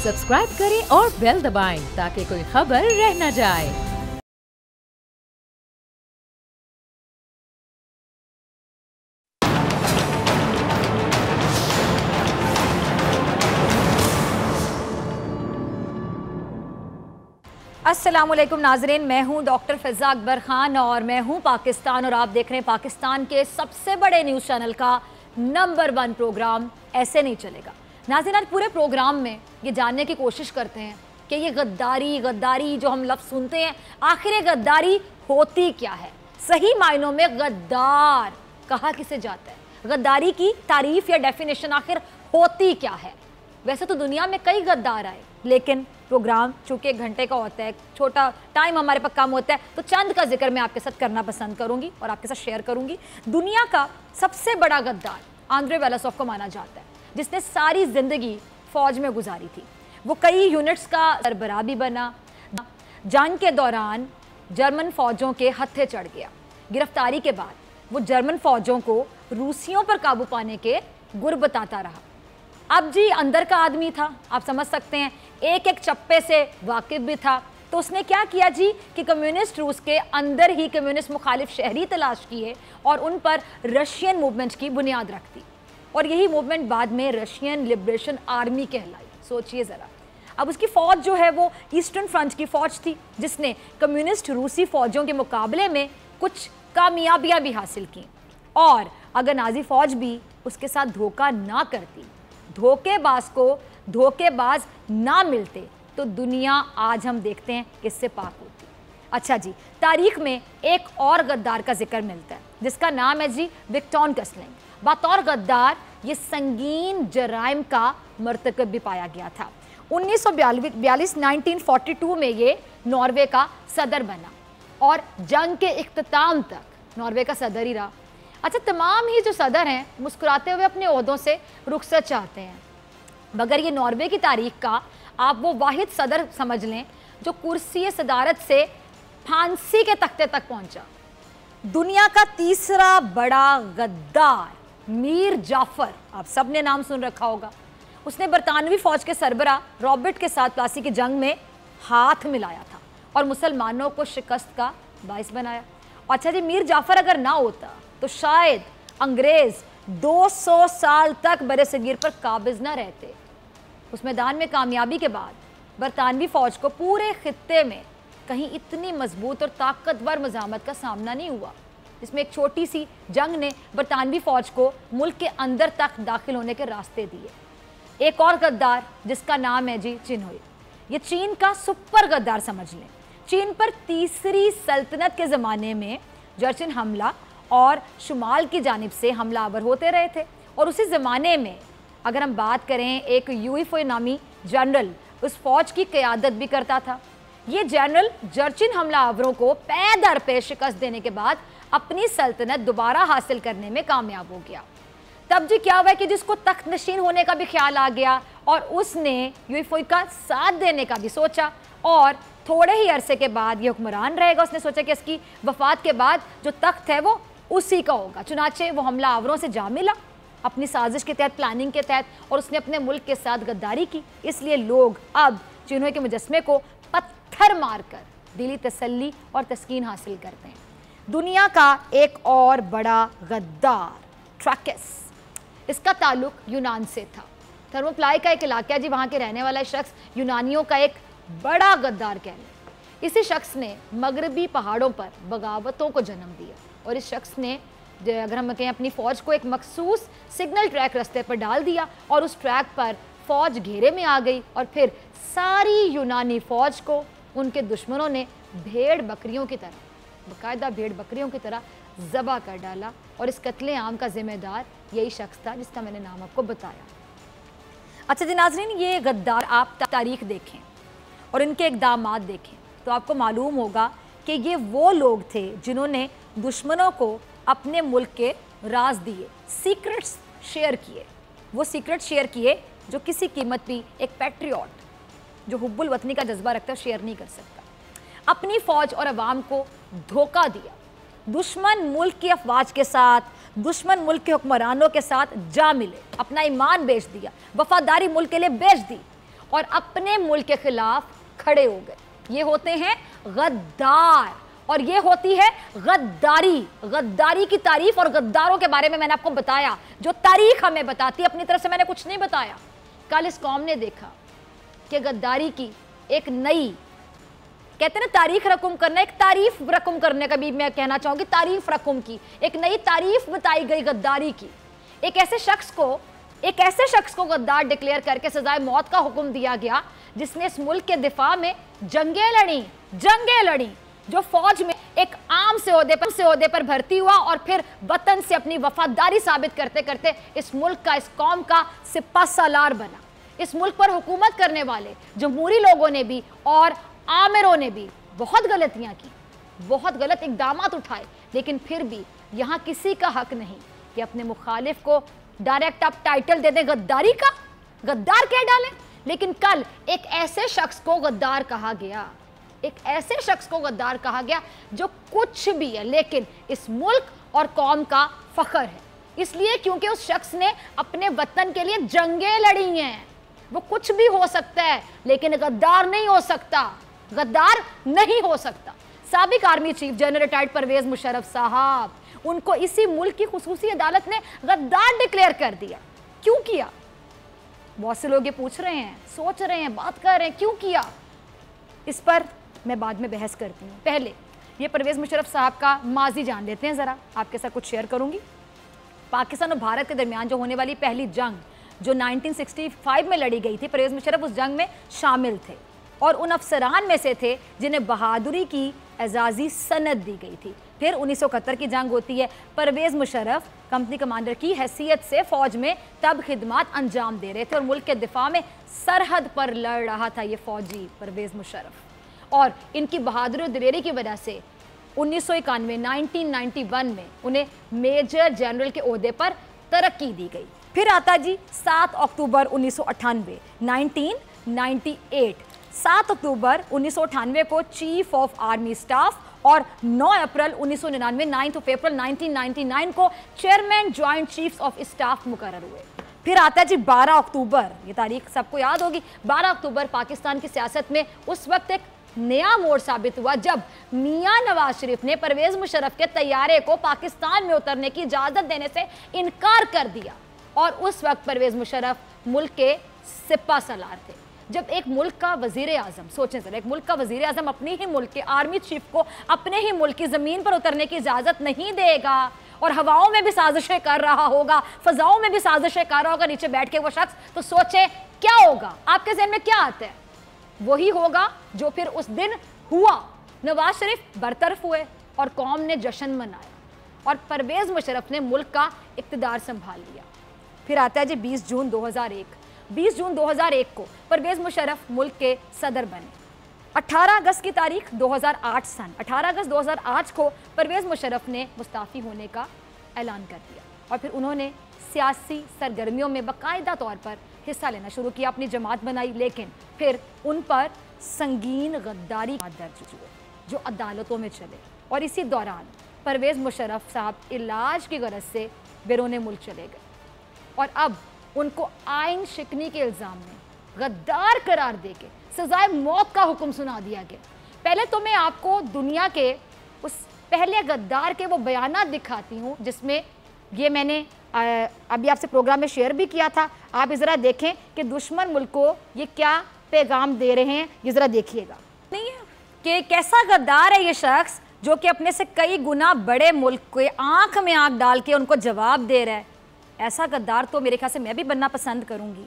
Subscribe करें और bell दबाएं ताकि कोई खबर रह न जाए। अस्सलामुअलैकुम नाजरीन, मैं हूं डॉक्टर फ़िज़ा अकबर ख़ान और मैं हूं पाकिस्तान और आप देख रहे हैं पाकिस्तान के सबसे बड़े न्यूज़ चैनल का नंबर 1 प्रोग्राम ऐसे नहीं चलेगा। नाज़रीन, आज पूरे प्रोग्राम में ये जानने की कोशिश करते हैं कि ये गद्दारी जो हम लफ्ज़ सुनते हैं, आखिर ये गद्दारी होती क्या है। सही मायनों में गद्दार कहा किसे जाता है, गद्दारी की तारीफ़ या डेफिनेशन आखिर होती क्या है। वैसे तो दुनिया में कई गद्दार आए, लेकिन प्रोग्राम चूँकि 1 घंटे का होता है, छोटा टाइम हमारे पास कम होता है, तो चंद का जिक्र मैं आपके साथ करना पसंद करूंगी और आपके साथ शेयर करूंगी। दुनिया का सबसे बड़ा गद्दार आंद्रे वेलासोव को माना जाता है, जिसने सारी जिंदगी फौज में गुजारी थी। वो कई यूनिट्स का सरबराह भी बना। जंग के दौरान जर्मन फौजों के हत्थे चढ़ गया। गिरफ्तारी के बाद वो जर्मन फौजों को रूसियों पर काबू पाने के गुर बताता रहा। अब जी अंदर का आदमी था, आप समझ सकते हैं, एक एक चप्पे से वाकिफ भी था। तो उसने क्या किया जी कि कम्युनिस्ट रूस के अंदर ही कम्युनिस्ट मुखालिफ शहरी तलाश किए और उन पर रशियन मूवमेंट की बुनियाद रख दी। और यही मूवमेंट बाद में रशियन लिबरेशन आर्मी कहलाई। सोचिए ज़रा, अब उसकी फ़ौज जो है वो ईस्टर्न फ्रंट की फ़ौज थी, जिसने कम्युनिस्ट रूसी फ़ौजों के मुकाबले में कुछ कामयाबियाँ भी हासिल की। और अगर नाजी फ़ौज भी उसके साथ धोखा ना करती, धोखेबाज को धोखेबाज ना मिलते, तो दुनिया आज हम देखते हैं किससे पाक होती। अच्छा जी, तारीख में एक और गद्दार का जिक्र मिलता है, जिसका नाम है जी विक्टोर केसलिंग। बतौर गद्दार ये संगीन जराइम का मर्तकब भी पाया गया था। 1942 में ये नॉर्वे का सदर बना और जंग के इख्तिताम तक नॉर्वे का सदर ही रहा। अच्छा, तमाम ही जो सदर हैं मुस्कुराते हुए अपने ओहदों से रुखसत चाहते हैं, मगर ये नॉर्वे की तारीख का आप वो वाहिद सदर समझ लें जो कुर्सी सदारत से फांसी के तख्ते तक पहुंचा। दुनिया का तीसरा बड़ा गद्दार मीर जाफर, आप सब ने नाम सुन रखा होगा। उसने बरतानवी फ़ौज के सरबराह रॉबर्ट के साथ प्लासी की जंग में हाथ मिलाया था और मुसलमानों को शिकस्त का बाइस बनाया। अच्छा जी, मीर जाफर अगर ना होता तो शायद अंग्रेज़ 200 साल तक बरे-सगीर पर काबिज न रहते। उस मैदान में कामयाबी के बाद बरतानवी फ़ौज को पूरे खित्ते में कहीं इतनी मजबूत और ताकतवर मज़ामत का सामना नहीं हुआ, जिसमें एक छोटी सी जंग ने बरतानवी फ़ौज को मुल्क के अंदर तक दाखिल होने के रास्ते दिए। एक और गद्दार जिसका नाम है जी चिन्होई। ये चीन का सुपर गद्दार समझ लें। चीन पर तीसरी सल्तनत के ज़माने में जर्चिन हमला और शुमाल की जानिब से हमलावर होते रहे थे। और उसी ज़माने में अगर हम बात करें, एक यूईफो नामी जनरल उस फौज की क़यादत भी करता था। ये जनरल जर्चिन हमलावरों को पैदर पे शिकस्त देने के बाद अपनी सल्तनत दोबारा हासिल करने में कामयाब हो गया। तब जी क्या हुआ कि जिसको तख्त नशीन होने का भी ख्याल आ गया और उसने यूईफो का साथ देने का भी सोचा और थोड़े ही अरसे के बाद ये हुक्मरान रहेगा। उसने सोचा कि इसकी वफात के बाद जो तख्त है वो उसी का होगा। चुनाचे वो हमलावरों से जा मिला अपनी साजिश के तहत, प्लानिंग के तहत, और उसने अपने मुल्क के साथ गद्दारी की। इसलिए लोग अब चिन्होई के मुजस्मे को पत्थर मारकर दिली तसल्ली और तस्कीन हासिल करते हैं। दुनिया का एक और बड़ा गद्दार ट्रैकेस, इसका ताल्लुक यूनान से था। थर्मोप्लाई का एक इलाका है जी, वहाँ के रहने वाला शख्स यूनानियों का एक बड़ा गद्दार कह लें। इसी शख्स ने मगरबी पहाड़ों पर बगावतों को जन्म दिया और इस शख्स ने, अगर हम कहें, अपनी फ़ौज को एक मखसूस सिग्नल ट्रैक रास्ते पर डाल दिया और उस ट्रैक पर फ़ौज घेरे में आ गई और फिर सारी यूनानी फ़ौज को उनके दुश्मनों ने भेड़ बकरियों की तरह, बाकायदा भेड़ बकरियों की तरह ज़बह कर डाला। और इस कत्ले आम का ज़िम्मेदार यही शख्स था जिसका मैंने नाम आपको बताया। अच्छा जी नाज़रीन, ये गद्दार आप तारीख देखें और इनके इक़दामात देखें तो आपको मालूम होगा कि ये वो लोग थे जिन्होंने दुश्मनों को अपने मुल्क के राज दिए, सीक्रेट्स शेयर किए। वो सीक्रेट शेयर किए जो किसी कीमत भी एक पैट्रियट जो हुब्बुल वतनी का जज्बा रखता है शेयर नहीं कर सकता। अपनी फ़ौज और अवाम को धोखा दिया, दुश्मन मुल्क की अफवाज के साथ, दुश्मन मुल्क के हुक्मरानों के साथ जा मिले, अपना ईमान बेच दिया, वफादारी मुल्क के लिए बेच दी और अपने मुल्क के खिलाफ खड़े हो गए। ये होते हैं गद्दार और ये होती है गद्दारी। गद्दारी की तारीफ और गद्दारों के बारे में मैंने आपको बताया, जो तारीख हमें बताती है, अपनी तरफ से मैंने कुछ नहीं बताया। कल इस कौम ने देखा कि गद्दारी की एक नई, कहते हैं ना तारीख रकम करना, एक तारीफ रकम करने का भी मैं कहना चाहूंगी, तारीफ रकम की एक नई तारीफ बताई गई गद्दारी की। एक ऐसे शख्स को गद्दार डिक्लेयर करके सजाए मौत का हुक्म दिया गया जिसने इस मुल्क के दिफा में जंगें लड़ी, जो फौज में एक आम से ओहदे पर भर्ती हुआ और फिर वतन से अपनी वफादारी साबित करते करते इस मुल्क का, इस कौम का सिपा सालार बना। इस मुल्क पर हुकूमत करने वाले जमहूरी लोगों ने भी और आमिरों ने भी बहुत गलतियां की, बहुत गलत इकदामात उठाए, लेकिन फिर भी यहां किसी का हक नहीं कि अपने मुखालिफ को डायरेक्ट आप टाइटल दे दें गद्दारी का, गद्दार कह डालें। लेकिन कल एक ऐसे शख्स को गद्दार कहा गया, जो कुछ भी है लेकिन इस मुल्क और कौम का फख्र है, इसलिए क्योंकि उस शख्स ने अपने वतन के लिए जंगें लड़ी हैं। वो कुछ भी हो सकता है लेकिन गद्दार नहीं हो सकता। साबिक army chief general retired Pervez Musharraf साहब, उनको इसी मुल्क की खुसूसी अदालत ने गद्दार डिक्लेयर कर दिया। क्यों किया? बहुत से लोग ये पूछ रहे हैं, सोच रहे हैं, बात कर रहे हैं, क्यों किया? इस पर मैं बाद में बहस करती हूँ। पहले ये परवेज मुशर्रफ साहब का माजी जान लेते हैं, ज़रा आपके साथ कुछ शेयर करूँगी। पाकिस्तान और भारत के दरमियान जो होने वाली पहली जंग जो 1965 में लड़ी गई थी, परवेज मुशर्रफ उस जंग में शामिल थे और उन अफसरान में से थे जिन्हें बहादुरी की एजाज़ी सनद दी गई थी। फिर 1971 की जंग होती है। परवेज मुशर्रफ कंपनी कमांडर की हैसियत से फौज में तब खिदमत अंजाम दे रहे थे और मुल्क के दिफा में सरहद पर लड़ रहा था ये फौजी परवेज मुशर्रफ। और इनकी बहादुरी और दिलेरी की वजह से 1991 में उन्हें मेजर जनरल के ओहदे पर तरक्की दी गई। फिर आता जी 7 अक्टूबर 1998, 1998। 7 अक्टूबर 1998 को चीफ ऑफ आर्मी स्टाफ और 9 अप्रैल 1999, 9 अप्रैल 1999 को chairman joint chiefs of staff मुकर्रर हुए। फिर आता है जी 12 अक्टूबर, ये तारीख सबको याद होगी। 12 अक्टूबर पाकिस्तान की सियासत में उस वक्त एक नया मोड़ साबित हुआ जब मियां नवाज शरीफ ने परवेज मुशर्रफ के तैयारे को पाकिस्तान में उतरने की इजाजत देने से इनकार कर दिया। और उस वक्त परवेज मुशर्रफ मुल्क के सिपा सलार थे। जब एक मुल्क का वजीर आजम, सोचें सर, एक मुल्क का वजीर आजम अपने ही मुल्क के आर्मी चीफ को अपने ही मुल्क की जमीन पर उतरने की इजाजत नहीं देगा और हवाओं में भी साजिशें कर रहा होगा, फजाओं में भी साजिशें कर रहा होगा नीचे बैठ के वो शख्स, तो सोचे क्या होगा? आपके ज़हन में क्या आता है? वही होगा जो फिर उस दिन हुआ। नवाज शरीफ बरतरफ हुए और कौम ने जश्न मनाया और परवेज मुशर्रफ ने मुल्क का इक़्तिदार संभाल लिया। फिर आता है जी 20 जून 2001। 20 जून 2001 को परवेज मुशर्रफ मुल्क के सदर बने। 18 अगस्त की तारीख 2008 सन 18 अगस्त 2008 को परवेज मुशर्रफ ने मुस्ताफ़ी होने का ऐलान कर दिया और फिर उन्होंने सियासी सरगर्मियों में बाकायदा तौर पर हिस्सा लेना शुरू किया, अपनी जमात बनाई। लेकिन फिर उन पर संगीन गद्दारी दर्ज हुए जो अदालतों में चले और इसी दौरान परवेज मुशर्रफ साहब इलाज की गरज से बैरून मुल्क चले गए और अब उनको आइन शिकनी के इल्ज़ाम में गद्दार करार देके सजाए मौत का हुक्म सुना दिया गया। पहले तो मैं आपको दुनिया के उस पहले गद्दार के वो बयानात दिखाती हूँ जिसमें ये मैंने अभी आपसे प्रोग्राम में शेयर भी किया था। आप ज़रा देखें कि दुश्मन मुल्क को ये क्या पैगाम दे रहे हैं, ये ज़रा देखिएगा। नहीं है कि कैसा गद्दार है ये शख्स जो कि अपने से कई गुना बड़े मुल्क के आंख में आंख डाल के उनको जवाब दे रहा है। ऐसा गद्दार तो मेरे ख्याल से मैं भी बनना पसंद करूंगी।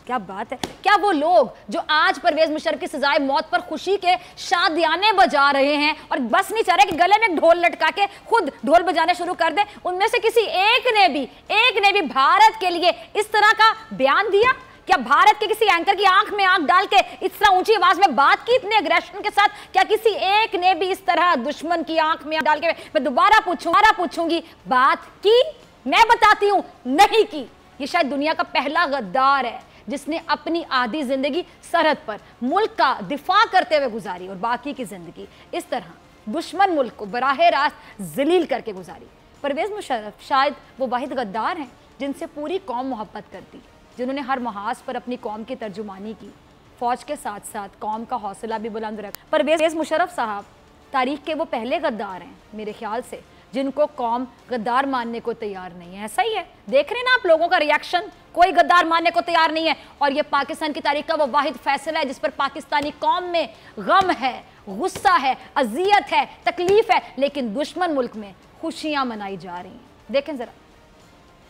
क्या बात है! क्या वो लोग जो आज परवेज मुशर्रफ की सजाए मौत पर खुशी के शादियाने बजा रहे हैं और बस नहीं चाह रहे कि गले में ढोल लटका के खुद ढोल बजाने शुरू कर दें, उनमें से किसी एक ने भी भारत के लिए इस तरह का बयान दिया? क्या भारत के किसी एंकर की आंख में आंख डाल के इस तरह ऊंची आवाज में बात की इतने एग्रेशन के साथ? क्या किसी एक ने भी इस तरह दुश्मन की आंख में आंख डाल के, मैं दोबारा पूछूंगी, बात की? मैं बताती हूं, नहीं की। ये शायद दुनिया का पहला गद्दार है जिसने अपनी आधी जिंदगी सरहद पर मुल्क का दिफा करते हुए गुजारी और बाकी की जिंदगी इस तरह दुश्मन मुल्क को बराह रास्त जलील करके गुजारी। परवेज मुशर्रफ शायद वो वाहिद गद्दार हैं जिनसे पूरी कौम मोहब्बत करती, जिन्होंने हर महाज पर अपनी कौम की तर्जुमानी की, फ़ौज के साथ साथ कौम का हौसला भी बुलंद रखा। परवेज़ मुशर्रफ साहब तारीख के वो पहले गद्दार हैं मेरे ख्याल से जिनको कौम गद्दार मानने को तैयार नहीं है। ऐसा ही है, देख रहे हैं ना आप लोगों का रिएक्शन, कोई गद्दार मानने को तैयार नहीं है। और ये पाकिस्तान की तारीख का वो वाहिद फैसला है जिस पर पाकिस्तानी कौम में गम है, गुस्सा है, अजियत है, तकलीफ है, लेकिन दुश्मन मुल्क में खुशियां मनाई जा रही हैं। देखें जरा,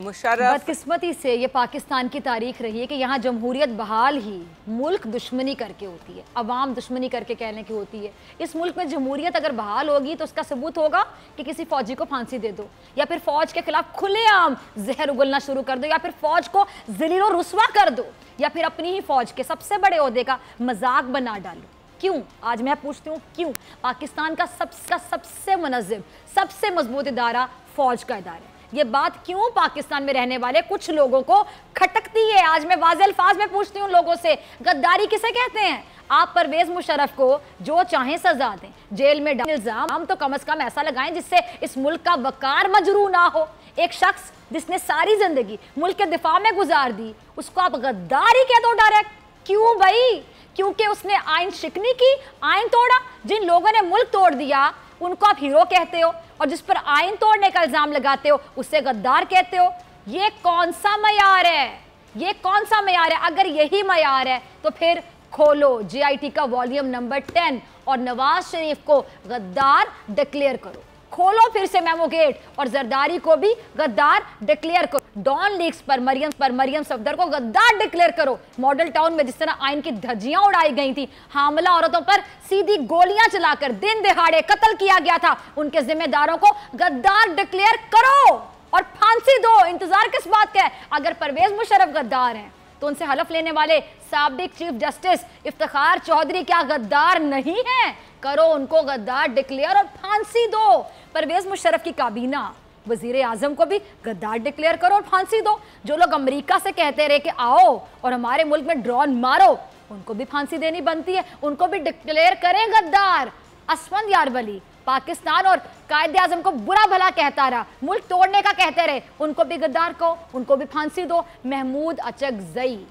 मुशर्रफ, बदकिस्मती से ये पाकिस्तान की तारीख रही है कि यहाँ जमहूरियत बहाल ही मुल्क दुश्मनी करके होती है, अवाम दुश्मनी करके कहने की होती है। इस मुल्क में जमहूरियत अगर बहाल होगी तो उसका सबूत होगा कि किसी फौजी को फांसी दे दो, या फिर फौज के खिलाफ खुलेआम जहर उगलना शुरू कर दो, या फिर फौज को ज़लील और रुस्वा कर दो, या फिर अपनी ही फौज के सबसे बड़े ओहदे का मजाक बना डालो। क्यों? आज मैं पूछती हूँ क्यों? पाकिस्तान का सबसे मुनज़्ज़म, सबसे मजबूत इदारा फौज का इदारा है। ये बात क्यों पाकिस्तान में रहने वाले कुछ लोगों को खटकती है? आज मैं वाज़ेह अल्फाज में पूछती हूँ लोगों से, गद्दारी किसे कहते हैं? आप परवेज़ मुशर्रफ को जो चाहें सजा दें, जेल में डाल, इल्ज़ाम तो कम से कम ऐसा लगाएं जिससे इस मुल्क का वकार मजरू ना हो। एक शख्स जिसने सारी जिंदगी मुल्क के दिफा में गुजार दी, उसको आप गद्दारी कह दो डायरेक्ट। क्यों भाई? क्योंकि उसने आइन शिकनी की, आइन तोड़ा। जिन लोगों ने मुल्क तोड़ दिया उनको आप हीरो कहते हो, और जिस पर आइन तोड़ने का इल्जाम लगाते हो उसे गद्दार कहते हो। ये कौन सा मयार है? ये कौन सा मयार है? अगर यही मयार है तो फिर खोलो JIT का वॉल्यूम नंबर 10 और नवाज शरीफ को गद्दार डिक्लेयर करो। खोलो फिर से मेमो गेट और जरदारी को भी गद्दार डिक्लेयर करो। डॉन लीक्स पर मरियम सफदर को गद्दार डिक्लेयर करो। मॉडल टाउन में जिस तरह आइन की धज्जियां उड़ाई गई थी, हामला औरतों पर सीधी गोलियां चलाकर दिन दिहाड़े कत्ल किया गया था, उनके जिम्मेदारों को गद्दार डिक्लेयर करो और फांसी दो। इंतजार किस बात का है? अगर परवेज़ मुशर्रफ गद्दार हैं तो उनसे हलफ लेने वाले साबिक चीफ जस्टिस इफ्तिखार चौधरी क्या गद्दार नहीं है? करो उनको गद्दार डिक्लेयर और फांसी दो। परवेज़ मुशर्रफ की काबीना वजीर आजम को भी गद्दार डिक्लेयर करो और फांसी दो। जो लोग अमेरिका से कहते रहे कि आओ और हमारे मुल्क में ड्रोन मारो, उनको भी फांसी देनी बनती है, उनको भी डिक्लेयर करें गद्दार। असमंद यारवली पाकिस्तान और कायदे आजम को बुरा भला कहता रहा, मुल्क तोड़ने का कहते रहे, उनको भी गद्दार को, उनको भी फांसी दो। महमूद अचकजई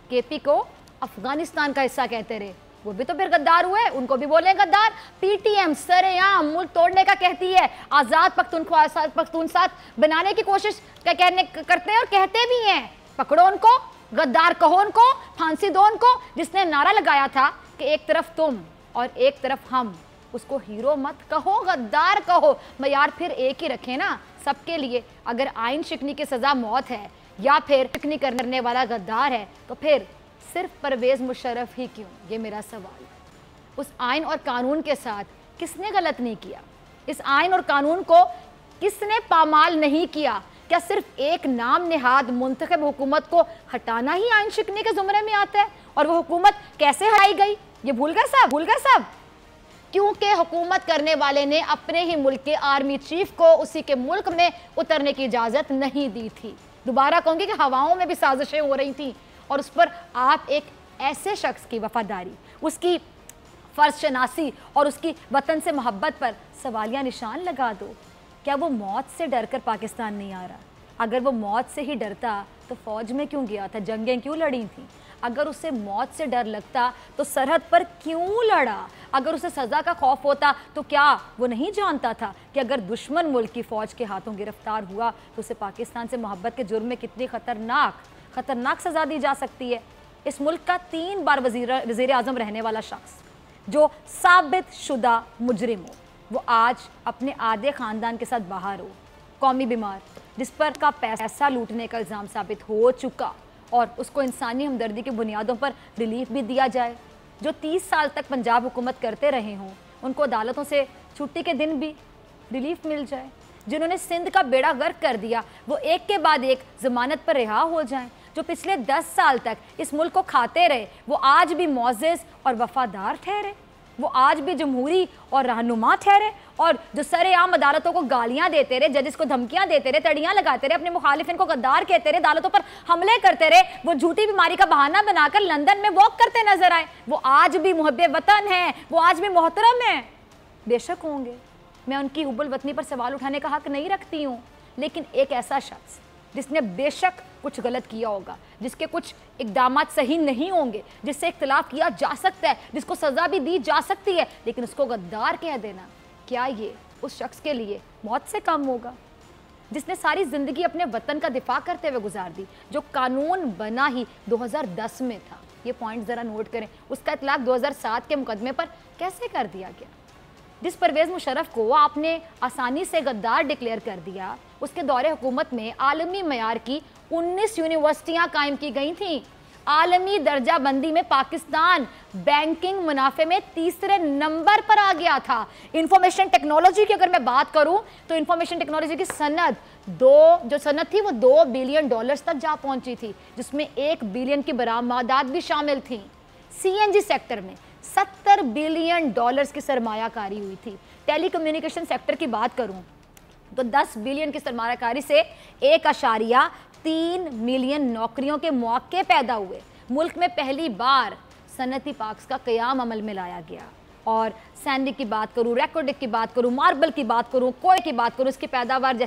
KP को अफगानिस्तान का हिस्सा कहते रहे, वो भी तो फिर गद्दार हुए, उनको भी बोले गद्दार। PTM सरेआम मुल्क तोड़ने का कहती है, आज़ाद पख्तूनख्वा बनाने की कोशिश करते हैं और कहते भी हैं। पकड़ो उनको, गद्दार कहो उनको, फांसी दो उनको। जिसने नारा लगाया था कि एक तरफ तुम और एक तरफ हम, उसको हीरो मत कहो, गद्दार कहो। मयार फिर एक ही रखें ना सबके लिए। अगर आइन शिकनी की सज़ा मौत है या फिर शिकनी करने वाला गद्दार है तो फिर सिर्फ परवेज़ मुशर्रफ ही क्यों? ये मेरा सवाल है। उस आइन और कानून के साथ किसने गलत नहीं किया? इस आइन और कानून को किसने पामाल नहीं किया? क्या सिर्फ एक नाम नेहाद मुंतखब हुकूमत को हटाना ही आइन शिकनी के जुमरे में आता है? और वो हुकूमत कैसे हटाई गई ये भूल गए सब? क्योंकि हुकूमत करने वाले ने अपने ही मुल्क के आर्मी चीफ को उसी के मुल्क में उतरने की इजाज़त नहीं दी थी। दोबारा कहूँगी कि हवाओं में भी साजिशें हो रही थी और उस पर आप एक ऐसे शख्स की वफादारी, उसकी फ़र्ज शनासी और उसकी वतन से मोहब्बत पर सवालिया निशान लगा दो। क्या वो मौत से डर कर पाकिस्तान नहीं आ रहा? अगर वो मौत से ही डरता तो फ़ौज में क्यों गया था? जंगें क्यों लड़ी थी? अगर उसे मौत से डर लगता तो सरहद पर क्यों लड़ा? अगर उसे सज़ा का खौफ होता तो क्या वो नहीं जानता था कि अगर दुश्मन मुल्क की फ़ौज के हाथों गिरफ्तार हुआ तो उसे पाकिस्तान से मोहब्बत के जुर्म में कितनी खतरनाक सज़ा दी जा सकती है? इस मुल्क का 3 बार वज़ीर आज़म रहने वाला शख्स जो साबित शुदा मुजरिम हो, वो आज अपने आधे ख़ानदान के साथ बाहर हो, कौमी बीमार, जिस पर का पैसा लूटने का इल्ज़ाम साबित हो चुका, और उसको इंसानी हमदर्दी की बुनियादों पर रिलीफ भी दिया जाए। जो 30 साल तक पंजाब हुकूमत करते रहे हों, उनको अदालतों से छुट्टी के दिन भी रिलीफ मिल जाए। जिन्होंने सिंध का बेड़ा गर्क कर दिया, वो एक के बाद एक ज़मानत पर रिहा हो जाएं। जो पिछले 10 साल तक इस मुल्क को खाते रहे, वो आज भी मुअज़्ज़ज़ और वफ़ादार ठहरे, वो आज भी जमहूरी और रहनुमा ठहरे। और जो सरेआम अदालतों को गालियां देते रहे, जजिस को धमकियां देते रहे, तड़ियां लगाते रहे, अपने मुखालिफिन को गद्दार कहते रहे, अदालतों पर हमले करते रहे, वो झूठी बीमारी का बहाना बनाकर लंदन में वॉक करते नजर आए, वो आज भी मुहब्बे वतन हैं, वो आज भी मोहतरम हैं। बेशक होंगे, मैं उनकी हुब्बुल वतनी पर सवाल उठाने का हक नहीं रखती हूँ, लेकिन एक ऐसा शख्स जिसने बेशक कुछ गलत किया होगा, जिसके कुछ इकदाम सही नहीं होंगे, जिससे इख्तिलाफ किया जा सकता है, जिसको सज़ा भी दी जा सकती है, लेकिन उसको गद्दार कह देना, क्या ये उस शख्स के लिए मौत से कम होगा? जिसने सारी ज़िंदगी अपने वतन का दिफा करते हुए गुजार दी, जो कानून बना ही 2010 में था। ये पॉइंट ज़रा नोट करें। उसका इतलाक 2007 के मुकदमे पर कैसे कर दिया गया? जिस परवेज़ मुशर्रफ को आपने आसानी से गद्दार डिक्लेयर कर दिया, उसके दौरे हुकूमत में आलमी मयार की 19 यूनिवर्सिटियां कायम की गई थीं। आलमी दर्जा बंदी में पाकिस्तान बैंकिंग मुनाफे में तीसरे नंबर पर आ गया था। इंफॉर्मेशन टेक्नोलॉजी की अगर मैं बात करूं तो इंफॉर्मेशन टेक्नोलॉजी की सनद जो सनद थी वो $2 बिलियन तक जा पहुंची थी, जिसमें 1 बिलियन की बरामदात भी शामिल थी। सीएनजी सेक्टर में $70 बिलियन की सरमायाकारी हुई थी। टेलीकम्युनिकेशन सेक्टर की बात करूं तो 10 बिलियन की सरमायाकारी से 1.3 मिलियन नौकरियों के मौके पैदा हुए। मुल्क में पहली बार सनती पार्क्स का क़याम अमल में लाया गया। और सैंडिक की बात करूँ, रैकोडिक की बात करूँ, मार्बल की बात करूँ, कोयले की बात करूँ, इसकी पैदावार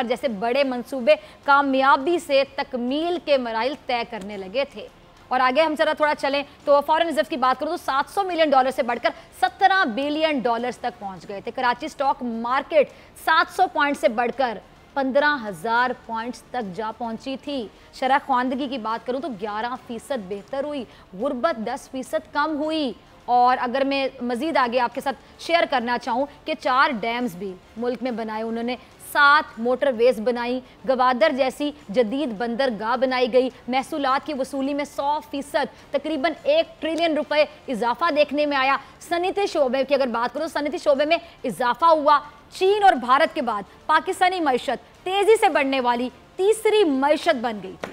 जैसे बड़े मंसूबे कामयाबी से तकमील के मराइल तय करने लगे थे। और आगे हम जरा थोड़ा चलें तो फॉरेन रिजर्व की बात करूँ तो $700 मिलियन से बढ़कर $17 बिलियन तक पहुंच गए थे। कराची स्टॉक मार्केट 700 पॉइंट से बढ़कर 15,000 पॉइंट्स तक जा पहुंची थी। शरह ख्वानदगी की बात करूं तो 11% बेहतर हुई, गुर्बत 10% कम हुई। और अगर मैं मज़ीद आगे आपके साथ शेयर करना चाहूँ कि 4 डैम्स भी मुल्क में बनाए उन्होंने, 7 मोटरवेज बनाई, गवादर जैसी जदीद बंदरगाह बनाई गई, महसूलात की वसूली में 100% तकरीबन $1 ट्रिलियन इजाफा देखने में आया। सनती शोबे की अगर बात करूँ, सनती शोबे में इजाफा हुआ। चीन और भारत के बाद पाकिस्तानी मईशत तेज़ी से बढ़ने वाली तीसरी मईशत बन गई थी।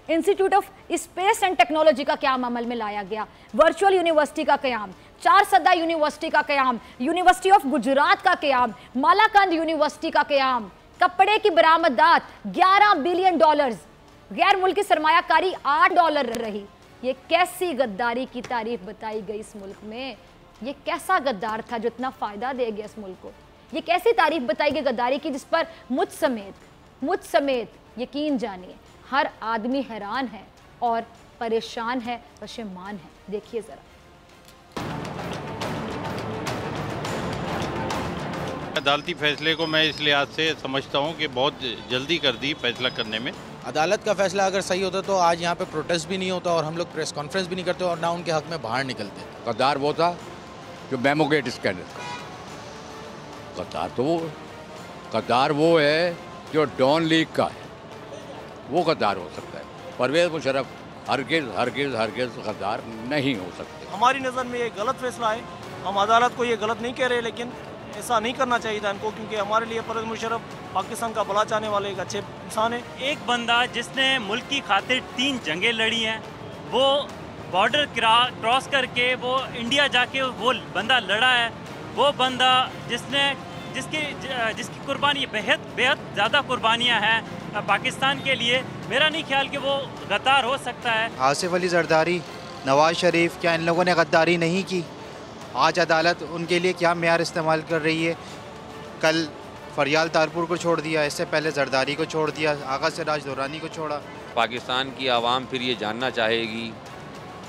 Institute of space and technology का क़याम अमल में लाया गया, वर्चुअल यूनिवर्सिटी का क़याम, 4 सदा यूनिवर्सिटी का क़याम, यूनिवर्सिटी ऑफ गुजरात का क़याम, मालाकंद यूनिवर्सिटी का क़याम, कपड़े की बरामदात $11 बिलियन, गैर मुल्की सरमायाकारी $8 रही। ये कैसी गद्दारी की तारीफ बताई गई इस मुल्क में? ये कैसा गद्दार था जो इतना फ़ायदा दे गया इस मुल्क को? ये कैसी तारीफ बताई गई गद्दारी की जिस पर मुझ समेत यकीन जानिए हर आदमी हैरान है और परेशान है, पशेमान है। देखिए ज़रा। अदालती फैसले को मैं इस लिहाज से समझता हूँ कि बहुत जल्दी कर दी फैसला करने में। अदालत का फैसला अगर सही होता तो आज यहाँ पे प्रोटेस्ट भी नहीं होता और हम लोग प्रेस कॉन्फ्रेंस भी नहीं करते और ना उनके हक में बाहर निकलते। गद्दार वो था जो मेमोगेट स्कैंडल, गद्दार वो है जो डॉन लीग का है, वो गद्दार हो सकता है। परवेज़ मुशर्रफ हरगिज़ गद्दार नहीं हो सकते। हमारी नज़र में ये गलत फैसला है। हम अदालत को ये गलत नहीं कह रहे, लेकिन ऐसा नहीं करना चाहिए था इनको, क्योंकि हमारे लिए परवेज़ मुशर्रफ पाकिस्तान का भला चाहने वाले एक अच्छे इंसान है। एक बंदा जिसने मुल्क की खातिर 3 जंगें लड़ी हैं, वो बॉर्डर क्रॉस करके वो इंडिया जाके वो बंदा लड़ा है, वो बंदा जिसकी कुर्बानी बेहद ज़्यादा कुर्बानियाँ हैं पाकिस्तान के लिए, मेरा नहीं ख्याल कि वो गद्दार हो सकता है। आसिफ अली जरदारी, नवाज शरीफ, क्या इन लोगों ने गद्दारी नहीं की? आज अदालत उनके लिए क्या मेयार इस्तेमाल कर रही है? कल फरियाल तारपुर को छोड़ दिया, इससे पहले जरदारी को छोड़ दिया, आगा सिराज दुरानी को छोड़ा। पाकिस्तान की आवाम फिर ये जानना चाहेगी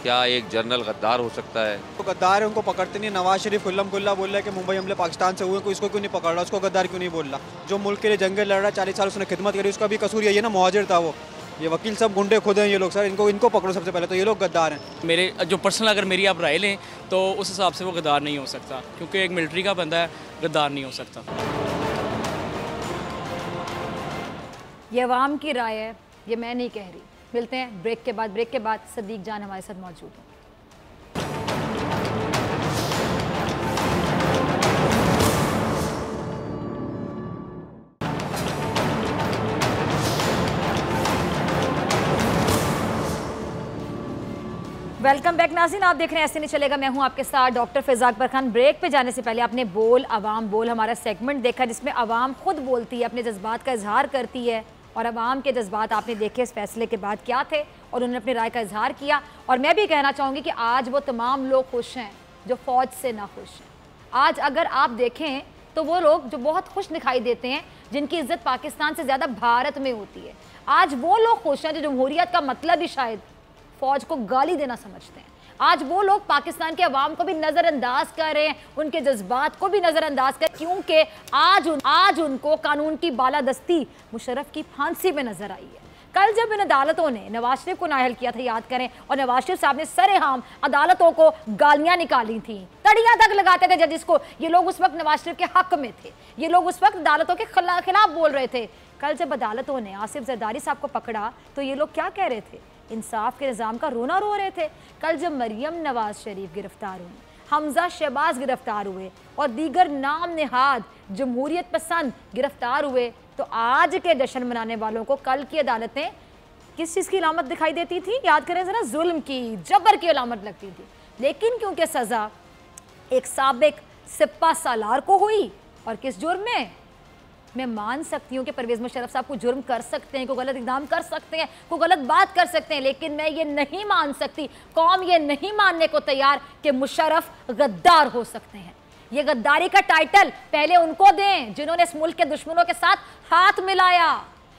क्या एक जनरल गद्दार हो सकता है? तो गद्दार है, उनको पकड़ते नहीं। नवाज शरीफ खुल्लम खुल्ला बोल रहा है कि मुंबई हमले पाकिस्तान से हुए, कोई इसको क्यों नहीं पकड़ रहा? उसको गद्दार क्यों नहीं बोल रहा? जो मुल्क के लिए जंगें लड़ रहा है, 40 साल उसने खिदमत करी, उसका भी कसूर यही है ना, मुहाजिर था वो। ये वकील सब गुंडे खुद हैं ये लोग सर, इनको पकड़ो सबसे पहले, तो ये लोग गद्दार हैं। मेरे जो पर्सनल अगर मेरी आप राय लें तो उस हिसाब से वो गद्दार नहीं हो सकता, क्योंकि एक मिलिट्री का बंदा है, गद्दार नहीं हो सकता। ये अवाम की राय है, ये मैं नहीं कह रही। मिलते हैं ब्रेक के बाद सदीक जान हमारे साथ मौजूद हैं। वेलकम बैक नाज़रीन, आप देख रहे हैं ऐसे नहीं चलेगा। मैं हूं आपके साथ डॉक्टर फ़िज़ा अकबर खान। ब्रेक पे जाने से पहले आपने आवाम बोल हमारा सेगमेंट देखा, जिसमें आवाम खुद बोलती है, अपने जज्बात का इजहार करती है। और आवाम के जज्बात आपने देखे इस फैसले के बाद क्या थे और उन्होंने अपनी राय का इजहार किया। और मैं भी कहना चाहूँगी कि आज वो तमाम लोग खुश हैं जो फ़ौज से ना खुश हैं। आज अगर आप देखें तो वो लोग जो बहुत खुश दिखाई देते हैं, जिनकी इज्जत पाकिस्तान से ज़्यादा भारत में होती है, आज वो लोग खुश हैं जो जमहूरियत का मतलब ही शायद फौज को गाली देना समझते हैं। आज वो लोग पाकिस्तान के अवाम को भी नजरअंदाज कर रहे हैं, उनके जज्बात को भी नजरअंदाज कर, क्योंकि आज उनको कानून की बालादस्ती मुशर्रफ की फांसी में नजर आई है। कल जब इन अदालतों ने नवाज शरीफ को नाअहल किया था, याद करें, और नवाज शरीफ साहब ने सरेआम अदालतों को गालियां निकाली थी, तड़ियां तक लगाते थे जजिस को। ये लोग उस वक्त नवाज शरीफ के हक में थे, ये लोग उस वक्त अदालतों के खिलाफ बोल रहे थे। कल जब अदालतों ने आसिफ जरदारी साहब को पकड़ा तो ये लोग क्या कह रहे थे? इंसाफ के निज़ाम का रोना रो रहे थे। कल जब मरियम नवाज शरीफ गिरफ्तार हुई, हमजा शहबाज गिरफ्तार हुए और दीगर नाम नेहाद जमहूरियत पसंद गिरफ्तार हुए, तो आज के जश्न मनाने वालों को कल की अदालतें किस चीज़ की अलामत दिखाई देती थी? याद करें ज़रा, जुल्म की, जबर की अलामत लगती थी। लेकिन क्योंकि सज़ा एक साबिक सिपा सालार को हुई, और किस जुर्म में? मैं मान सकती हूँ कि परवेज़ मुशर्रफ साहब को जुर्म कर सकते हैं, कोई गलत इक़दाम कर सकते हैं, कोई गलत बात कर सकते हैं, लेकिन मैं ये नहीं मान सकती, कौम ये नहीं मानने को तैयार कि मुशर्रफ गद्दार हो सकते हैं। ये गद्दारी का टाइटल पहले उनको दें जिन्होंने इस मुल्क के दुश्मनों के साथ हाथ मिलाया।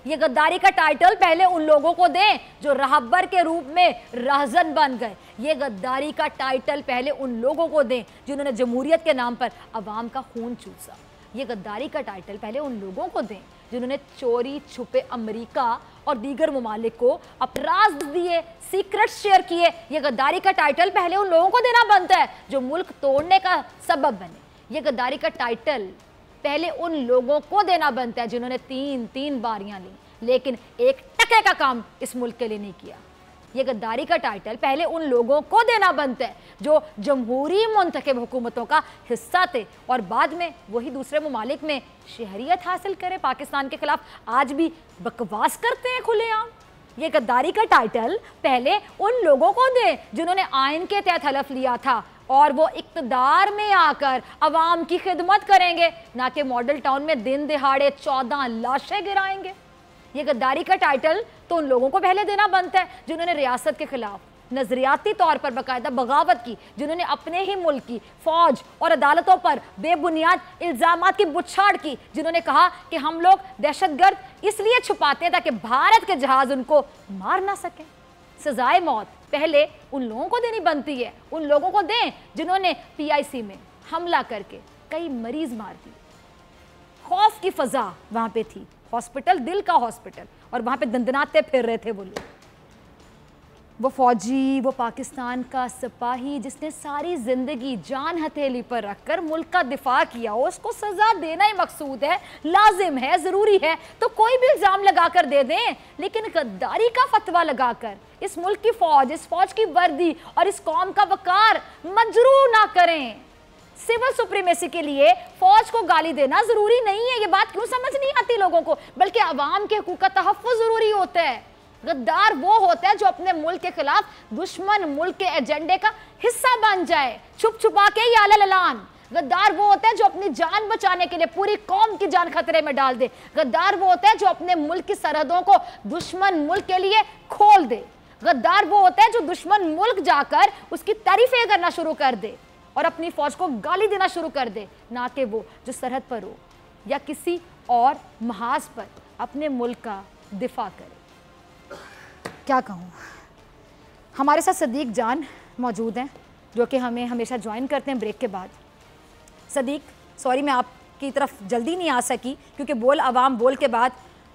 ये गद्दारी का टाइटल पहले उन लोगों को दें जो रहबर के रूप में राहजन बन गए। ये गद्दारी का टाइटल पहले उन लोगों को दें जिन्होंने जमहूरियत के नाम पर अवाम का खून चूसा। ये गद्दारी का टाइटल पहले उन लोगों को दें जिन्होंने चोरी छुपे अमेरिका और दीगर ममालिक को अपराध दिए, सीक्रेट शेयर किए। ये गद्दारी का टाइटल पहले उन लोगों को देना बनता है जो मुल्क तोड़ने का सबब बने। ये गद्दारी का टाइटल पहले उन लोगों को देना बनता है जिन्होंने 3 बारियां ली, लेकिन एक टके का काम इस मुल्क के लिए नहीं किया। ये गद्दारी का टाइटल पहले उन लोगों को देना बनता है जो जमहूरी मुंतखब हुकूमतों का हिस्सा थे और बाद में वही दूसरे ममालिक में शहरियत हासिल करे, पाकिस्तान के खिलाफ आज भी बकवास करते हैं खुलेआम। ये गद्दारी का टाइटल पहले उन लोगों को दे जिन्होंने आइन के तहत हलफ लिया था और वो इक़्तिदार में आकर अवाम की खिदमत करेंगे, ना कि मॉडल टाउन में दिन दिहाड़े 14 लाशें गिराएंगे। ये गद्दारी का टाइटल तो उन लोगों को पहले देना बनता है जिन्होंने रियासत के खिलाफ नजरियाती तौर पर बाकायदा बगावत की, जिन्होंने अपने ही मुल्क की फौज और अदालतों पर बेबुनियाद इल्जामात की बुछाड़ की, जिन्होंने कहा कि हम लोग दहशतगर्द इसलिए छुपाते हैं ताकि भारत के जहाज उनको मार ना सकें। सजाए मौत पहले उन लोगों को देनी बनती है, उन लोगों को दें जिन्होंने PIC में हमला करके कई मरीज मार दिए। खौफ की फजा वहां पे थी, हॉस्पिटल दिल का हॉस्पिटल, और वहां पे दंदनाते फिर रहे थे वो लोग। वो फौजी, वो पाकिस्तान का सिपाही जिसने सारी जिंदगी जान हथेली पर रखकर मुल्क का दिफा किया, उसको सजा देना ही मकसूद है, लाजिम है, जरूरी है। तो कोई भी इल्जाम लगाकर दे दें, लेकिन गद्दारी का फतवा लगाकर इस मुल्क की फौज, इस फौज की वर्दी और इस कौम का वकार मजरूह ना करें। सिविल सुप्रीमेसी के लिए फौज को गाली देना जरूरी नहीं है। ये बात क्यों समझ नहीं आती लोगों को, बल्कि अवाम के हकूक का तहफ़्फ़ुज़ जरूरी होता है। गद्दार वो होता है जो अपने मुल्क के खिलाफ दुश्मन मुल्क के एजेंडे का हिस्सा बन जाए, छुप छुपा के या ललान। गद्दार वो होता है जो अपनी जान बचाने के लिए पूरी कौम की जान खतरे में डाल दे। गद्दार वो होता है जो अपने मुल्क की सरहदों को दुश्मन मुल्क के लिए खोल दे। गद्दार वो होता है जो दुश्मन मुल्क जाकर उसकी तारीफें करना शुरू कर दे और अपनी फौज को गाली देना शुरू कर दे, ना कि वो जो सरहद पर हो या किसी और महाज पर अपने मुल्क का दिफा करे। क्या कहूँ, हमारे साथ सदीक जान मौजूद हैं जो कि हमें हमेशा ज्वाइन करते हैं ब्रेक के बाद। सदीक, सॉरी मैं आपकी तरफ जल्दी नहीं आ सकी क्योंकि बोल अवाम बोल के बाद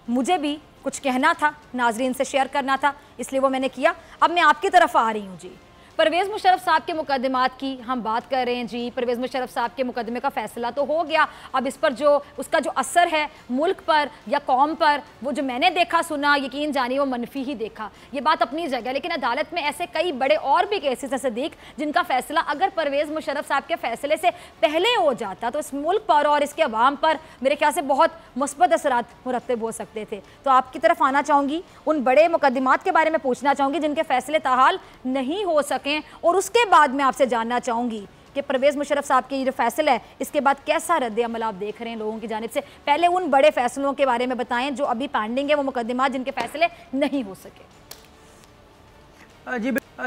मुझे भी कुछ कहना था, नाजरीन से शेयर करना था, इसलिए वो मैंने किया। अब मैं आपकी तरफ आ रही हूँ जी। परवेज़ मुशर्रफ साहब के मुकदमात की हम बात कर रहे हैं जी। परवेज़ मुशर्रफ साहब के मुकदमे का फ़ैसला तो हो गया, अब इस पर जो उसका जो असर है मुल्क पर या कौम पर, वो जो मैंने देखा सुना, यकीन जानिए वो मनफी ही देखा। ये बात अपनी जगह, लेकिन अदालत में ऐसे कई बड़े और भी केसेस हैं सदीक जिनका फ़ैसला अगर परवेज़ मुशर्रफ साहब के फ़ैसले से पहले हो जाता तो इस मुल्क पर और इसके अवाम पर मेरे ख्याल से बहुत मुस्बत असरात मुरतब हो सकते थे। तो आपकी तरफ आना चाहूँगी, उन बड़े मुकदमात के बारे में पूछना चाहूँगी जिनके फ़ैसले ताहाल नहीं हो सके, और उसके बाद मैं आपसे जानना चाहूंगी कि परवेज़ मुशर्रफ साहब के ये जो फैसला है इसके बाद कैसा रद्द अमल आप देख रहे हैं लोगों की जानिब से। पहले उन बड़े फैसलों के बारे में बताएं जो अभी पेंडिंग है, वो मुकदमा जिनके फैसले नहीं हो सके।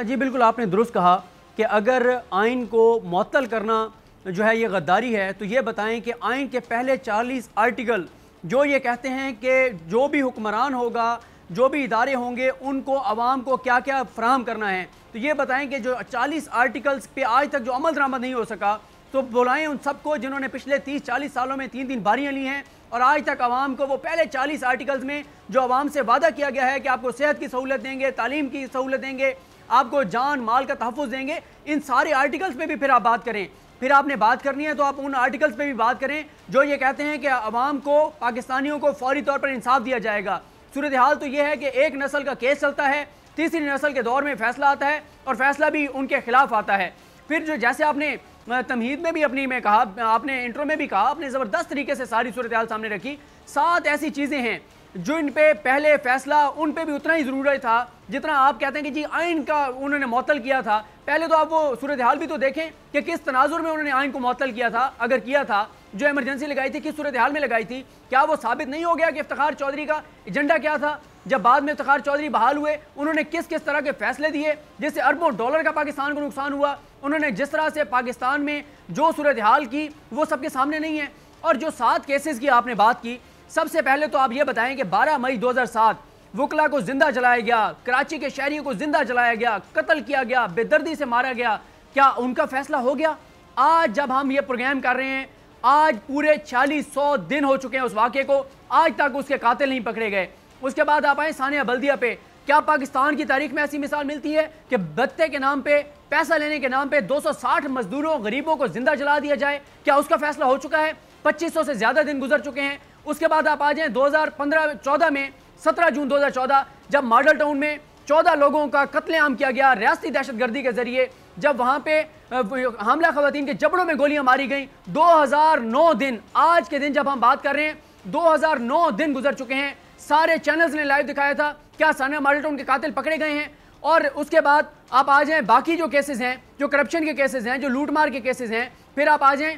जी बिल्कुल, आपने दुरुस्त कहा कि अगर आइन को मुअत्तल करना जो है ये गद्दारी है, तो ये बताएं कि आइन के पहले 40 आर्टिकल जो ये कहते हैं कि जो भी हुक्मरान होगा जो भी इदारे होंगे उनको आवाम को क्या क्या फराहम करना है। तो ये बताएं कि जो 40 आर्टिकल्स पे आज तक जो अमल दरामद नहीं हो सका, तो बुलाएं उन सबको जिन्होंने पिछले 30-40 सालों में 3-3 बारियां ली हैं और आज तक आवाम को वो पहले 40 आर्टिकल्स में जो आवाम से वादा किया गया है कि आपको सेहत की सहूलत देंगे, तालीम की सहूलत देंगे, आपको जान माल का तहफ़्फ़ुज़ देंगे, इन सारे आर्टिकल्स पे भी फिर आप बात करें। फिर आपने बात करनी है तो आप उन आर्टिकल्स पे भी बात करें जो ये कहते हैं कि आवाम को, पाकिस्तानियों को फौरी तौर पर इंसाफ दिया जाएगा। सूरत हाल तो ये है कि एक नस्ल का केस चलता है, तीसरी नस्ल के दौर में फैसला आता है और फैसला भी उनके खिलाफ आता है। फिर जो जैसे आपने तमहीद में भी अपनी में कहा, आपने इंट्रो में भी कहा, आपने ज़बरदस्त तरीके से सारी सूरत हाल सामने रखी। 7 ऐसी चीज़ें हैं जो इन पे पहले फैसला उन पे भी उतना ही ज़रूरी था जितना आप कहते हैं कि जी आइन का उन्होंने मुअत्तल किया था। पहले तो आप वो सूरत हाल भी तो देखें कि किस तनाजुर में उन्होंने आइन को मुअत्तल किया था, अगर किया था, जो इमरजेंसी लगाई थी किस सूरत हाल में लगाई थी। क्या वो साबित नहीं हो गया कि इफ्तिखार चौधरी का एजेंडा क्या था? जब बाद में इफ्तिखार चौधरी बहाल हुए, उन्होंने किस किस तरह के फैसले दिए जिससे अरबों डॉलर का पाकिस्तान को नुकसान हुआ। उन्होंने जिस तरह से पाकिस्तान में जो सूरत हाल की वो सबके सामने नहीं है। और जो 7 केसेस की आपने बात की, सबसे पहले तो आप ये बताएं कि 12 मई 2007 वकला को जिंदा जलाया गया, कराची के शहरियों को जिंदा जलाया गया, कत्ल किया गया, बेदर्दी से मारा गया, क्या उनका फैसला हो गया? आज जब हम ये प्रोग्राम कर रहे हैं, आज पूरे 40-100 दिन हो चुके हैं उस वाक़े को, आज तक उसके कातिल नहीं पकड़े गए। उसके बाद आप आए सानिया बल्दिया पे। क्या पाकिस्तान की तारीख में ऐसी मिसाल मिलती है कि भत्ते के नाम पे, पैसा लेने के नाम पे 260 मजदूरों, गरीबों को जिंदा जला दिया जाए? क्या उसका फैसला हो चुका है? 2500 से ज्यादा दिन गुजर चुके हैं। उसके बाद आप आ जाएं 2015-14 में, 17 जून 2014 जब मॉडल टाउन में 14 लोगों का कत्लेआम किया गया रियासती दहशतगर्दी के जरिए, जब वहां पे हमला खवातीन के जबड़ों में गोलियां मारी गई। 2009 दिन, आज के दिन जब हम बात कर रहे हैं, 2009 दिन गुजर चुके हैं। सारे चैनल्स ने लाइव दिखाया था। क्या सानिया मॉडल टाउन के कातिल पकड़े गए हैं? और उसके बाद आप आ जाएं बाकी जो केसेस हैं, जो करप्शन के केसेस हैं, जो लूटमार के केसेस हैं। फिर आप आ जाएं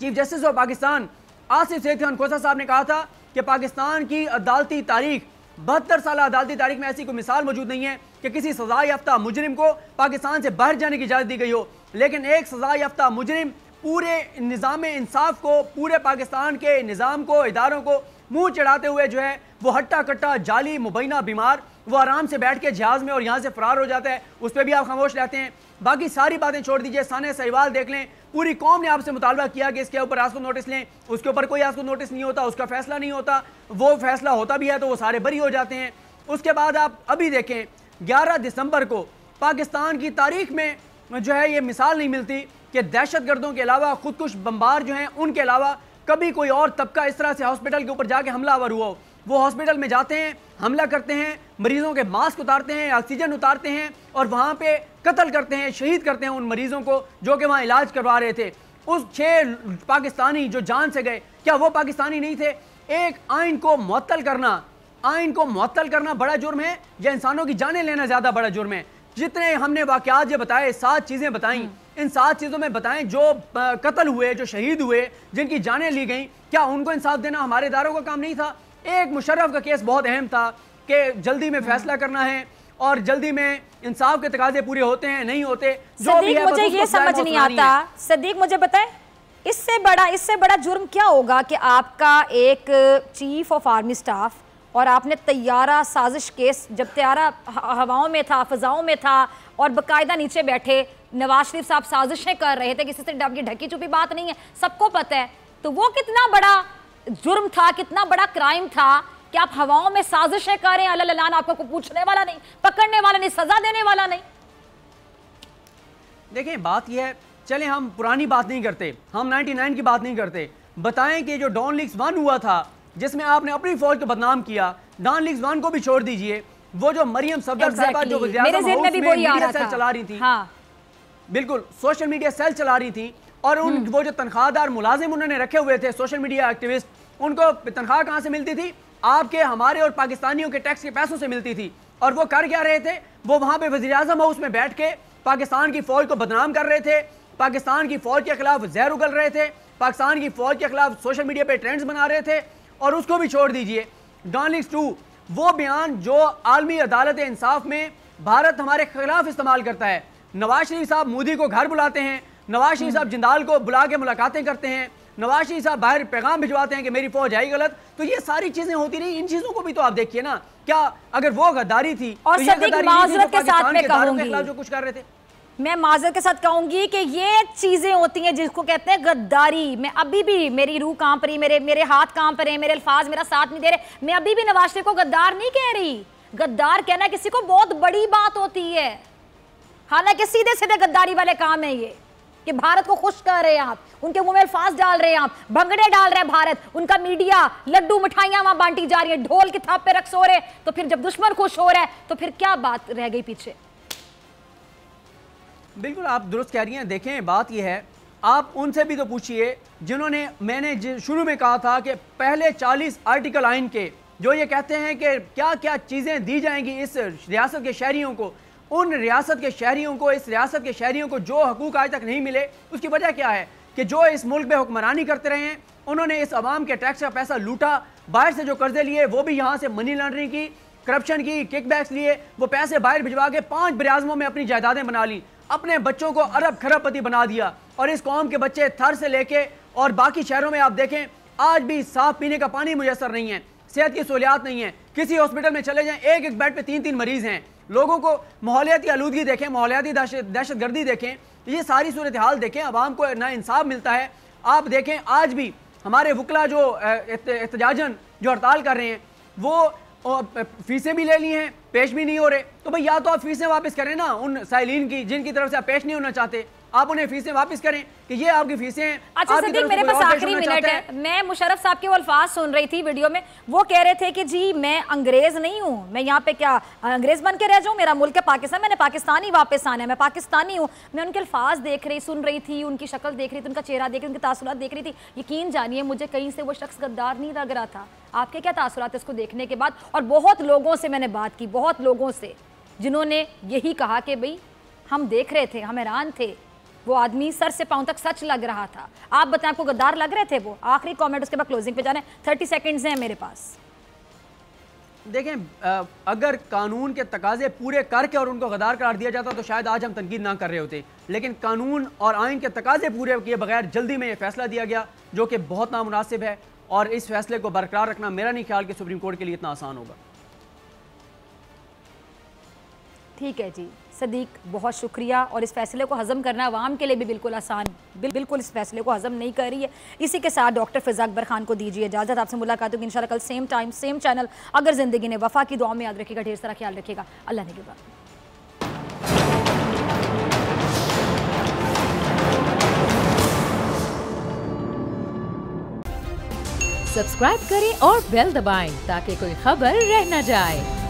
chief justice of Pakistan Asif Saeed Khan Khosa साहब ने कहा था कि पाकिस्तान की अदालती तारीख, 72 साल अदालती तारीख में ऐसी कोई मिसाल मौजूद नहीं है कि किसी सजा याफ्ता मुजरिम को पाकिस्तान से बाहर जाने की इजाज़त दी गई हो। लेकिन एक सजा याफ्ता मुजरिम पूरे निज़ाम इंसाफ को, पूरे पाकिस्तान के निज़ाम को, इदारों को मुंह चढ़ाते हुए जो है वो हट्टा कट्टा, जाली, मुबैना, बीमार, वो आराम से बैठ के जहाज़ में और यहाँ से फरार हो जाता है। उस पर भी आप खामोश रहते हैं। बाकी सारी बातें छोड़ दीजिए। सानिया सहवाल देख लें, पूरी कौम ने आपसे मुतालबा किया कि इसके ऊपर आपको नोटिस लें, उसके ऊपर कोई आपको नोटिस नहीं होता, उसका फैसला नहीं होता। वो फैसला होता भी है तो वो सारे बरी हो जाते हैं। उसके बाद आप अभी देखें 11 दिसंबर को पाकिस्तान की तारीख में जो है ये मिसाल नहीं मिलती कि दहशतगर्दों के अलावा, खुदकुश बम्बार जो हैं उनके अलावा कभी कोई और तबका इस तरह से हॉस्पिटल के ऊपर जाके हमलावर हुआ हो। वो हॉस्पिटल में जाते हैं, हमला करते हैं, मरीजों के मास्क उतारते हैं, ऑक्सीजन उतारते हैं और वहाँ पे कत्ल करते हैं, शहीद करते हैं उन मरीजों को जो कि वहाँ इलाज करवा रहे थे। उस 6 पाकिस्तानी जो जान से गए, क्या वो पाकिस्तानी नहीं थे? एक आइन को मुअत्तल करना, आइन को मुअत्तल करना बड़ा जुर्म है या इंसानों की जानें लेना ज़्यादा बड़ा जुर्म है? जितने हमने वाक़यात जो बताए, 7 चीज़ें बताई, इन 7 चीज़ों में बताएं जो कत्ल हुए, जो शहीद हुए, जिनकी जानें ली गई, क्या उनको इंसाफ देना हमारे इदारों का काम नहीं था? एक मुशर्रफ का केस बहुत अहम था कि जल्दी में फैसला करना है और जल्दी में इंसाफ के तकाजे पूरे होते हैं, नहीं होते। जो भी है, मुझे ये समझ नहीं आता, सदीक मुझे बताएं, इससे बड़ा जुर्म क्या होगा कि आपका एक चीफ ऑफ आर्मी स्टाफ और आपने तैयारा साजिश केस, जब तैयारा हवाओं में था, फिजाओं में था और बाकायदा नीचे बैठे नवाज शरीफ साहब साजिशें कर रहे थे, किसी से ढकी छुपी बात नहीं है, सबको पता है। तो वो कितना बड़ा जुर्म था, कितना बड़ा क्राइम था कि आप हवाओं में साजिशें कर रहे हैं, अल्लाह आपको कोई पूछने वाला नहीं, पकड़ने वाला नहीं, सजा देने वाला नहीं। देखिए बात यह है, चले हम पुरानी बात नहीं करते, हम 99 की बात नहीं करते। बताएं कि जो डॉन लीग्स 1 हुआ था जिसमें आपने अपनी फौज को बदनाम किया, डॉन लीग्स 1 को भी छोड़ दीजिए, वो जो मरियम सफदर साहिबा जो मीडिया सेल चला रही थी, हाँ बिल्कुल सोशल मीडिया सेल चला रही थी, और उन वो जो तनख्वाहदार मुलाजिम उन्होंने रखे हुए थे, सोशल मीडिया एक्टिविस्ट, उनको तनख्वाह कहाँ से मिलती थी? आपके, हमारे और पाकिस्तानियों के टैक्स के पैसों से मिलती थी। और वो कर क्या रहे थे? वो वहाँ पे वज़ीर-ए-आज़म हाउस में बैठ के पाकिस्तान की फौज को बदनाम कर रहे थे, पाकिस्तान की फौज के खिलाफ जहर उगल रहे थे, पाकिस्तान की फौज के खिलाफ सोशल मीडिया पे ट्रेंड्स बना रहे थे। और उसको भी छोड़ दीजिए, डॉन लीग्स 2 वो बयान जो आलमी अदालत इंसाफ में भारत हमारे खिलाफ इस्तेमाल करता है। नवाज शरीफ साहब मोदी को घर बुलाते हैं, नवाज शरीफ साहब जिंदाल को बुला के मुलाकातें करते हैं, नवाज शरीफ साहब बाहर पैगाम भिजवाते हैं कि मेरी फौज आई गलत। तो ये सारी चीजें होती रही, इन चीजों को भी तो आप देखिए ना, क्या अगर वो गद्दारी थी और तो ये गद्दारी माजरत के साथ में कहूंगी, जो कुछ कर रहे थे, मैं माजरत के साथ कहूंगी कि ये चीजें होती हैं जिसको कहते हैं गद्दारी। मैं अभी भी, मेरी रूह कांप रही, मेरे हाथ कांप रहे, मेरे अल्फाज मेरा साथ नहीं दे रहे, मैं अभी भी नवाज शरीफ को गद्दार नहीं कह रही। गद्दार कहना किसी को बहुत बड़ी बात होती है, हालांकि सीधे सीधे गद्दारी वाले काम है ये कि भारत को खुश कर रहे हैं आप, उनके मुंह में अल्फाज डाल रहे हैं आप, भंगड़े डाल रहे हैं भारत, उनका मीडिया, लड्डू मिठाइयां वहां बांटी जा रही है, ढोल की थाप पे रक्स हो रहे, तो फिर जब दुश्मन खुश हो रहा है तो फिर क्या बात रह गई पीछे। बिल्कुल आप दुरुस्त कह रही हैं। देखें बात यह है, आप उनसे भी तो पूछिए जिन्होंने, मैंने शुरू में कहा था कि पहले 40 आर्टिकल आइन के जो ये कहते हैं कि क्या क्या चीज़ें दी जाएंगी इस रियासत के शहरियों को, उन रियासत के शहरियों को, इस रियासत के शहरियों को जो हकूक़ आज तक नहीं मिले, उसकी वजह क्या है कि जो इस मुल्क में हुक्मरानी करते रहे हैं, उन्होंने इस अवाम के टैक्स का पैसा लूटा, बाहर से जो कर्जे लिए वो भी यहाँ से मनी लॉन्ड्रिंग की, करप्शन की, किकबैक्स लिए, वो पैसे बाहर भिजवा के 5 बराज़मों में अपनी जायदादें बना ली, अपने बच्चों को अरब खरबपति बना दिया। और इस कौम के बच्चे थर से लेके और बाकी शहरों में आप देखें आज भी साफ पीने का पानी मुयसर नहीं है, सेहत की सहूलियात नहीं है, किसी हॉस्पिटल में चले जाएं एक एक बेड पे 3-3 मरीज हैं, लोगों को माहौलियाती आलूदगी देखें, माहौलियाती दहशत गर्दी देखें, ये सारी सूरत हाल देखें, आवाम को ना इंसाफ मिलता है। आप देखें आज भी हमारे वकला जो एहतजाजन जो हड़ताल कर रहे हैं वो फीसें भी ले ली हैं, पेश भी नहीं हो रहे, तो भाई या तो आप फीसें वापस करें ना उन साइलिन की जिनकी तरफ से आप पेश नहीं होना चाहते, आप उन्हें फीसें वापस करें कि ये आपकी फीसें हैं। अच्छा सदीक, मेरे पास आखिरी मिनट है, मैं मुशर्रफ साहब के वो अल्फाज सुन रही थी वीडियो में, वो कह रहे थे कि जी मैं अंग्रेज नहीं हूँ, मैं यहाँ पे क्या अंग्रेज बन के रह जाऊँ, मेरा मुल्क है पाकिस्तान, मैंने पाकिस्तानी वापस आना है, मैं पाकिस्तानी हूँ। मैं उनके अल्फाज देख रही, सुन रही थी, उनकी शक्ल देख रही थी, उनका चेहरा देख रही, उनके तासुरात देख रही थी, यकीन जानिए मुझे कहीं से वो शख्स गद्दार नहीं लग रहा था। आपके क्या तासुरात है इसको देखने के बाद? और बहुत लोगों से मैंने बात की, बहुत लोगों से जिन्होंने यही कहा कि भाई हम देख रहे थे, हम हैरान थे, वो आदमी सर से पांव तक सच लग रहा था। आप बताएं आपको गद्दार लग रहे थे वो? आखिरी कमेंट, उसके बाद क्लोजिंग पे जाने, 30 सेकंड्स हैं मेरे पास। देखें अगर कानून के तकाजे पूरे करके और उनको गद्दार करार दिया जाता तो शायद आज हम तनकीद ना कर रहे होते, लेकिन कानून और आइन के तकाजे पूरे किए बगैर जल्दी में ये फैसला दिया गया जो कि बहुत नामुनासिब है, और इस फैसले को बरकरार रखना मेरा नहीं ख्याल कि सुप्रीम कोर्ट के लिए इतना आसान होगा। ठीक है जी सदीक, बहुत शुक्रिया। और इस फैसले को हज़म करना आवाम के लिए भी बिल्कुल आसान, बिल्कुल इस फैसले को हज़म नहीं कर रही है। इसी के साथ डॉक्टर फ़िज़ा अकबर खान को दीजिए इजाज़त, आपसे मुलाकात होगी इंशाल्लाह कल सेम टाइम सेम चैनल। अगर ज़िंदगी ने वफ़ा की, दुआ में याद रखिएगा, ढेर सारा ख्याल रखिएगा। अल्लाह निगहबान। सब्सक्राइब करें और बेल दबाएं ताकि कोई खबर रह न जाए।